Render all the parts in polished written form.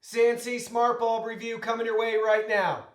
Sansi smart bulb review coming your way right now.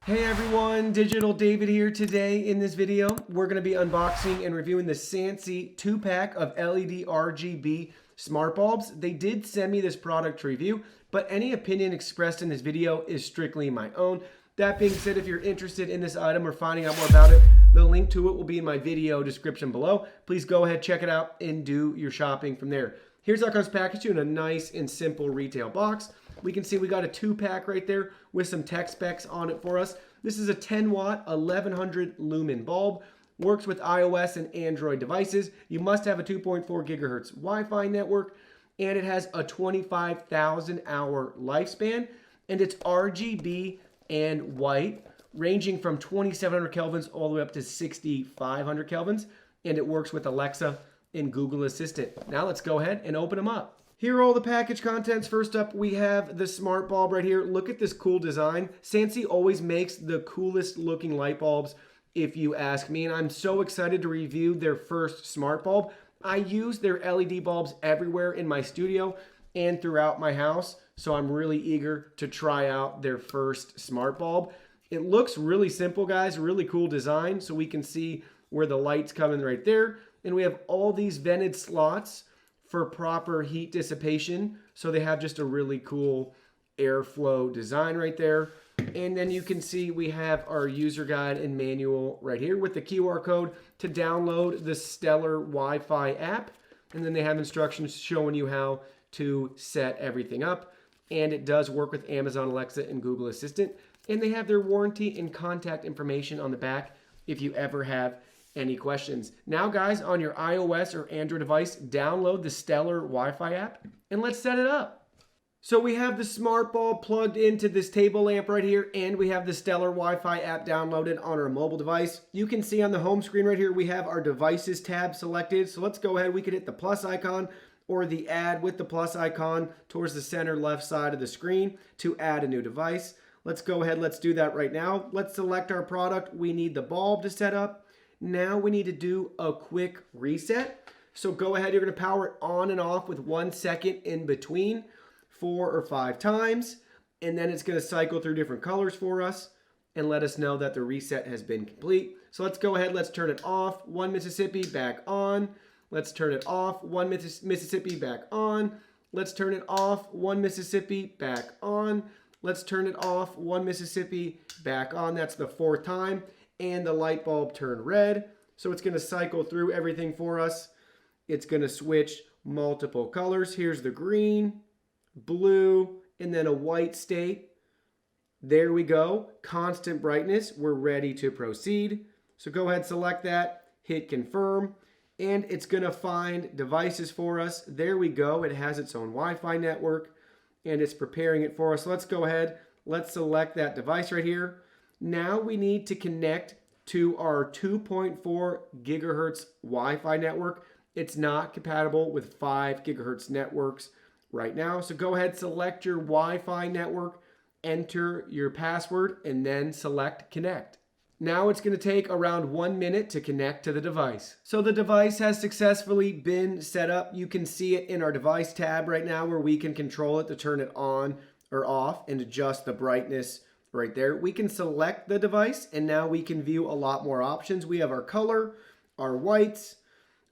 Hey everyone, Digital David here. Today in this video, we're going to be unboxing and reviewing the Sansi 2-pack of LED RGB smart bulbs. They did send me this product to review, but any opinion expressed in this video is strictly my own. That being said, if you're interested in this item or finding out more about it, the link to it will be in my video description below. Please go ahead, check it out, and do your shopping from there. Here's how it comes packaged in a nice and simple retail box. We can see we got a 2-pack right there with some tech specs on it for us. This is a 10-watt, 1100 lumen bulb. Works with iOS and Android devices. You must have a 2.4 gigahertz Wi-Fi network, and it has a 25,000 hour lifespan, and it's RGB and white, ranging from 2700 kelvins all the way up to 6500 kelvins, and it works with Alexa and Google Assistant. Now let's go ahead and open them up. Here are all the package contents. First up, we have the smart bulb right here. Look at this cool design. Sansi always makes the coolest looking light bulbs, if you ask me, and I'm so excited to review their first smart bulb. I use their LED bulbs everywhere in my studio and throughout my house, so I'm really eager to try out their first smart bulb. It looks really simple, guys, really cool design, so we can see where the light's coming right there, and we have all these vented slots for proper heat dissipation, so they have just a really cool airflow design right there. And then you can see we have our user guide and manual right here with the QR code to download the Stellar Wi-Fi app. And then they have instructions showing you how to set everything up. And it does work with Amazon Alexa and Google Assistant. And they have their warranty and contact information on the back if you ever have any questions. Now, guys, on your iOS or Android device, download the Stellar Wi-Fi app and let's set it up. So we have the smart bulb plugged into this table lamp right here, and we have the Stellar Wi-Fi app downloaded on our mobile device. You can see on the home screen right here, we have our devices tab selected. So let's go ahead. We could hit the plus icon or the add with the plus icon towards the center left side of the screen to add a new device. Let's go ahead. Let's do that right now. Let's select our product. We need the bulb to set up. Now we need to do a quick reset. So go ahead. You're going to power it on and off with 1 second in between, 4 or 5 times, and then it's going to cycle through different colors for us and let us know that the reset has been complete. So let's go ahead, let's turn it off, 1 Mississippi, back on. Let's turn it off, 1 Mississippi, back on. Let's turn it off, 1 Mississippi, back on. Let's turn it off, 1 Mississippi, back on. That's the 4th time, and the light bulb turned red. So it's going to cycle through everything for us. It's going to switch multiple colors. Here's the green, blue, and then a white state. There we go. Constant brightness. We're ready to proceed. So go ahead, select that, hit confirm, and it's going to find devices for us. There we go. It has its own Wi-Fi network, and it's preparing it for us. So let's go ahead. Let's select that device right here. Now we need to connect to our 2.4 gigahertz Wi-Fi network. It's not compatible with 5 gigahertz networks right now. So go ahead, select your Wi-Fi network, enter your password, and then select connect. Now it's going to take around 1 minute to connect to the device. So the device has successfully been set up. You can see it in our device tab right now where we can control it to turn it on or off and adjust the brightness right there. We can select the device and now we can view a lot more options. We have our color, our whites,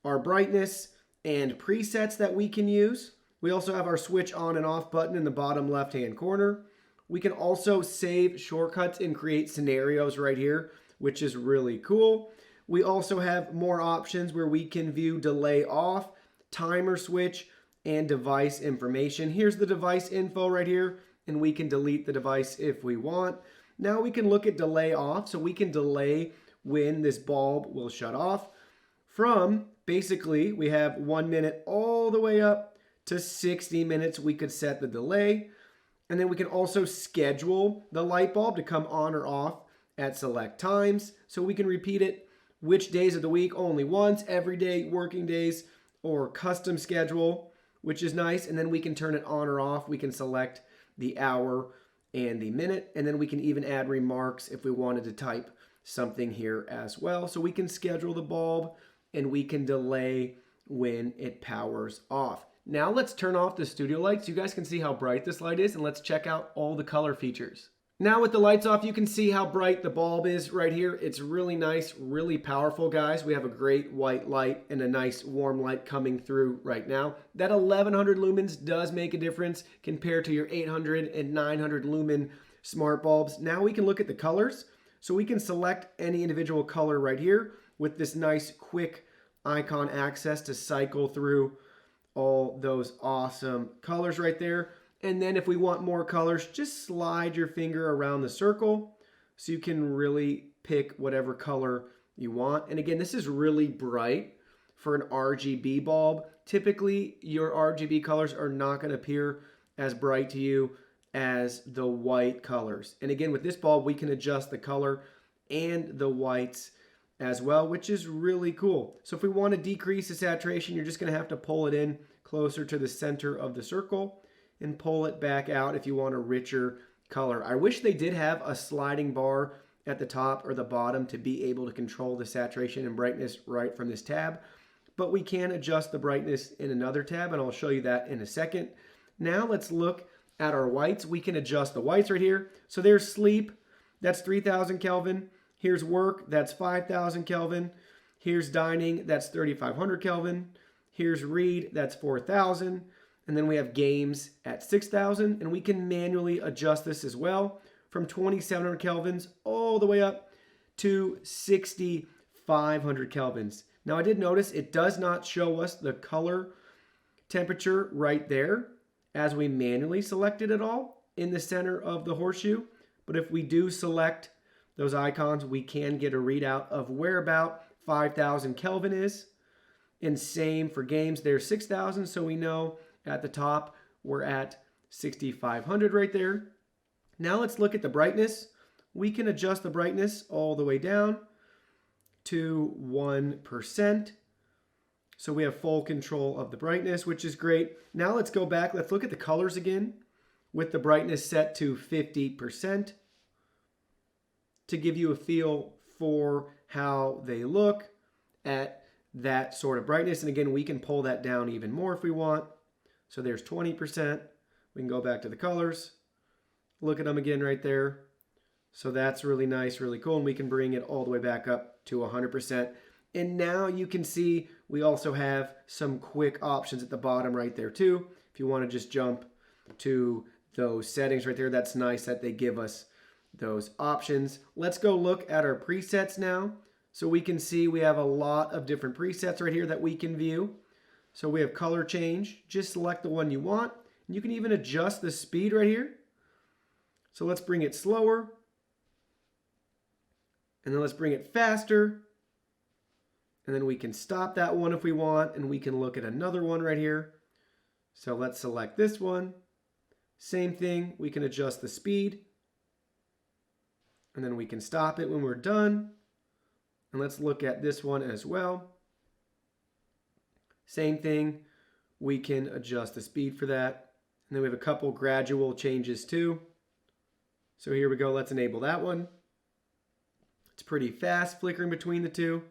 our brightness, and presets that we can use. We also have our switch on and off button in the bottom left-hand corner. We can also save shortcuts and create scenarios right here, which is really cool. We also have more options where we can view delay off, timer switch, and device information. Here's the device info right here, and we can delete the device if we want. Now we can look at delay off, so we can delay when this bulb will shut off. From basically, we have 1 minute all the way up to 60 minutes, we could set the delay. And then we can also schedule the light bulb to come on or off at select times. So we can repeat it which days of the week, only once, every day, working days, or custom schedule, which is nice. And then we can turn it on or off. We can select the hour and the minute. And then we can even add remarks if we wanted to type something here as well. So we can schedule the bulb and we can delay when it powers off. Now let's turn off the studio lights so you guys can see how bright this light is, and let's check out all the color features. Now with the lights off, you can see how bright the bulb is right here. It's really nice, really powerful, guys. We have a great white light and a nice warm light coming through right now. That 1100 lumens does make a difference compared to your 800 and 900 lumen smart bulbs. Now we can look at the colors. So we can select any individual color right here with this nice quick icon access to cycle through all those awesome colors right there. And then if we want more colors, just slide your finger around the circle so you can really pick whatever color you want. And again, this is really bright for an RGB bulb. Typically, your RGB colors are not going to appear as bright to you as the white colors. And again, with this bulb, we can adjust the color and the whites as well, which is really cool. So if we want to decrease the saturation, you're just going to have to pull it in closer to the center of the circle and pull it back out if you want a richer color. I wish they did have a sliding bar at the top or the bottom to be able to control the saturation and brightness right from this tab, but we can adjust the brightness in another tab, and I'll show you that in a second. Now let's look at our whites. We can adjust the whites right here. So there's sleep, that's 3000 Kelvin. Here's work, that's 5000 Kelvin. Here's dining, that's 3500 Kelvin. Here's read, that's 4000. And then we have games at 6,000, and we can manually adjust this as well from 2700 kelvins all the way up to 6500 kelvins. Now I did notice it does not show us the color temperature right there as we manually selected it all in the center of the horseshoe. But if we do select those icons, we can get a readout of where about 5000 Kelvin is. And same for games, there's 6,000, so we know at the top we're at 6500 right there. Now let's look at the brightness. We can adjust the brightness all the way down to 1%. So we have full control of the brightness, which is great. Now let's go back. Let's look at the colors again with the brightness set to 50% to give you a feel for how they look at that sort of brightness. And again, we can pull that down even more if we want. So there's 20%. We can go back to the colors, look at them again right there. So that's really nice, really cool. And we can bring it all the way back up to 100%. And now you can see we also have some quick options at the bottom right there too. If you want to just jump to those settings right there, that's nice that they give us those options. Let's go look at our presets now. So we can see we have a lot of different presets right here that we can view. So we have color change. Just select the one you want. And you can even adjust the speed right here. So let's bring it slower. And then let's bring it faster. And then we can stop that one if we want. And we can look at another one right here. So let's select this one. Same thing. We can adjust the speed. And then we can stop it when we're done. And let's look at this one as well. Same thing, we can adjust the speed for that. And then we have a couple gradual changes too. So here we go, let's enable that one. It's pretty fast flickering between the two.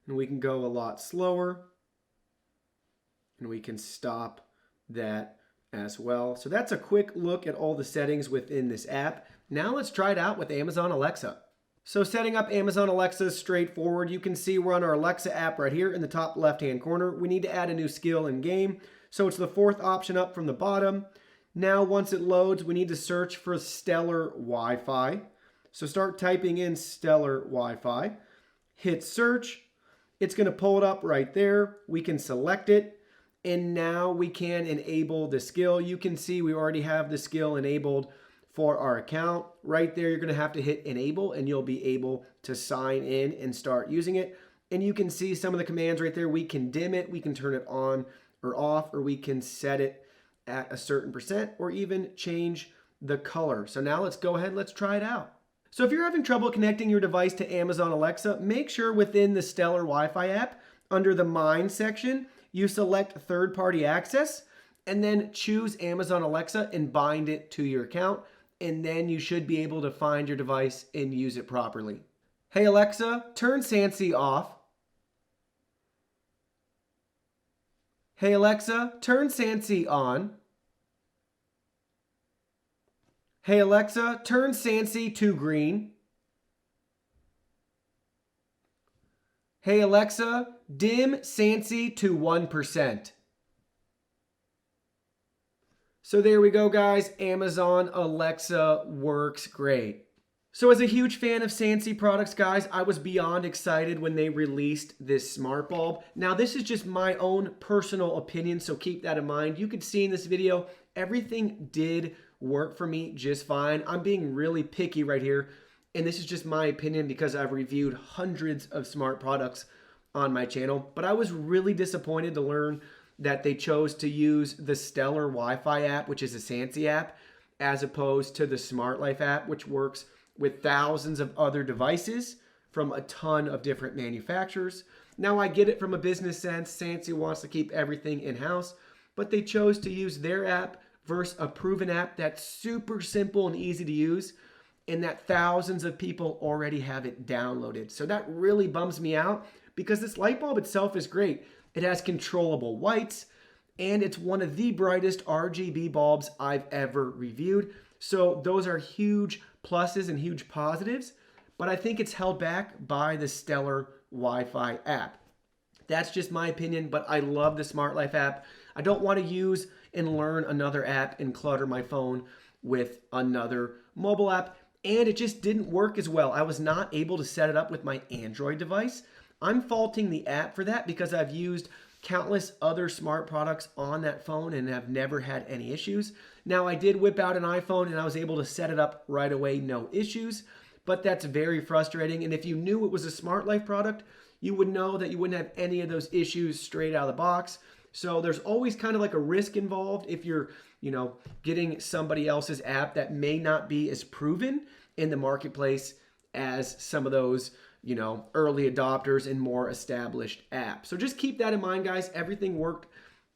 And we can go a lot slower. And we can stop that as well. So that's a quick look at all the settings within this app. Now let's try it out with Amazon Alexa. So setting up Amazon Alexa is straightforward. You can see we're on our Alexa app right here in the top left-hand corner. We need to add a new skill in game. So it's the fourth option up from the bottom. Now once it loads, we need to search for Stellar Wi-Fi. So start typing in Stellar Wi-Fi. Hit search. It's going to pull it up right there. We can select it. And now we can enable the skill. You can see we already have the skill enabled for our account. Right there, you're going to have to hit enable and you'll be able to sign in and start using it. And you can see some of the commands right there. We can dim it, we can turn it on or off, or we can set it at a certain percent or even change the color. So now let's go ahead, let's try it out. So if you're having trouble connecting your device to Amazon Alexa, make sure within the Stellar Wi-Fi app, under the Mine section, you select third-party access and then choose Amazon Alexa and bind it to your account. And then you should be able to find your device and use it properly. Hey Alexa, turn Sansi off. Hey Alexa, turn Sansi on. Hey Alexa, turn Sansi to green. Hey Alexa, dim Sansi to 1%. So there we go, guys. Amazon Alexa works great. So as a huge fan of Sansi products, guys, I was beyond excited when they released this smart bulb. Now, this is just my own personal opinion, so keep that in mind. You could see in this video, everything did work for me just fine. I'm being really picky right here, and this is just my opinion because I've reviewed hundreds of smart products on my channel. But I was really disappointed to learn that they chose to use the Stellar Wi-Fi app, which is a Sansi app, as opposed to the Smart Life app, which works with thousands of other devices from a ton of different manufacturers. Now, I get it from a business sense. Sansi wants to keep everything in-house, but they chose to use their app versus a proven app that's super simple and easy to use, and that thousands of people already have it downloaded. So that really bums me out because this light bulb itself is great. It has controllable whites, and it's one of the brightest RGB bulbs I've ever reviewed. So those are huge pluses and huge positives, but I think it's held back by the Stellar Wi-Fi app. That's just my opinion, but I love the Smart Life app. I don't want to use and learn another app and clutter my phone with another mobile app, and it just didn't work as well. I was not able to set it up with my Android device. I'm faulting the app for that because I've used countless other smart products on that phone and have never had any issues. Now, I did whip out an iPhone and I was able to set it up right away, no issues, but that's very frustrating. And if you knew it was a Smart Life product, you would know that you wouldn't have any of those issues straight out of the box. So there's always kind of like a risk involved if you're, getting somebody else's app that may not be as proven in the marketplace as some of those early adopters and more established apps. So just keep that in mind, guys. Everything worked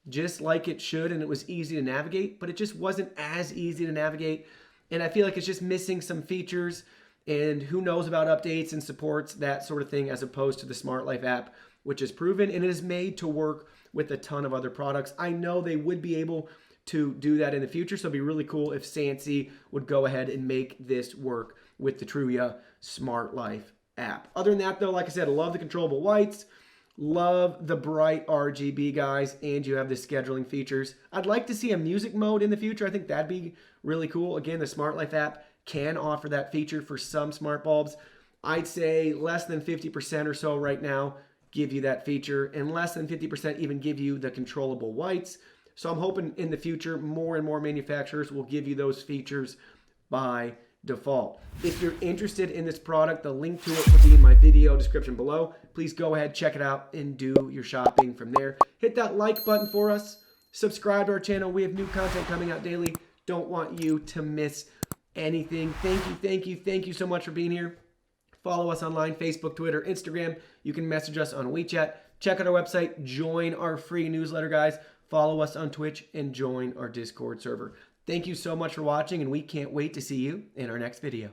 just like it should, and it was easy to navigate, but it just wasn't as easy to navigate. And I feel like it's just missing some features, and who knows about updates and supports, that sort of thing, as opposed to the Smart Life app, which is proven and it is made to work with a ton of other products. I know they would be able to do that in the future, so it'd be really cool if Sansi would go ahead and make this work with the Truya Smart Life app. Other than that, though, like I said, I love the controllable whites, love the bright RGB, guys, and you have the scheduling features. I'd like to see a music mode in the future. I think that'd be really cool. Again, the Smart Life app can offer that feature for some smart bulbs. I'd say less than 50% or so right now give you that feature, and less than 50% even give you the controllable whites. So I'm hoping in the future more and more manufacturers will give you those features by default. If you're interested in this product, the link to it will be in my video description below. Please go ahead, check it out, and do your shopping from there. Hit that like button for us. Subscribe to our channel. We have new content coming out daily. Don't want you to miss anything. Thank you so much for being here. Follow us online, Facebook, Twitter, Instagram. You can message us on WeChat. Check out our website. Join our free newsletter, guys. Follow us on Twitch and join our Discord server. Thank you so much for watching, and we can't wait to see you in our next video.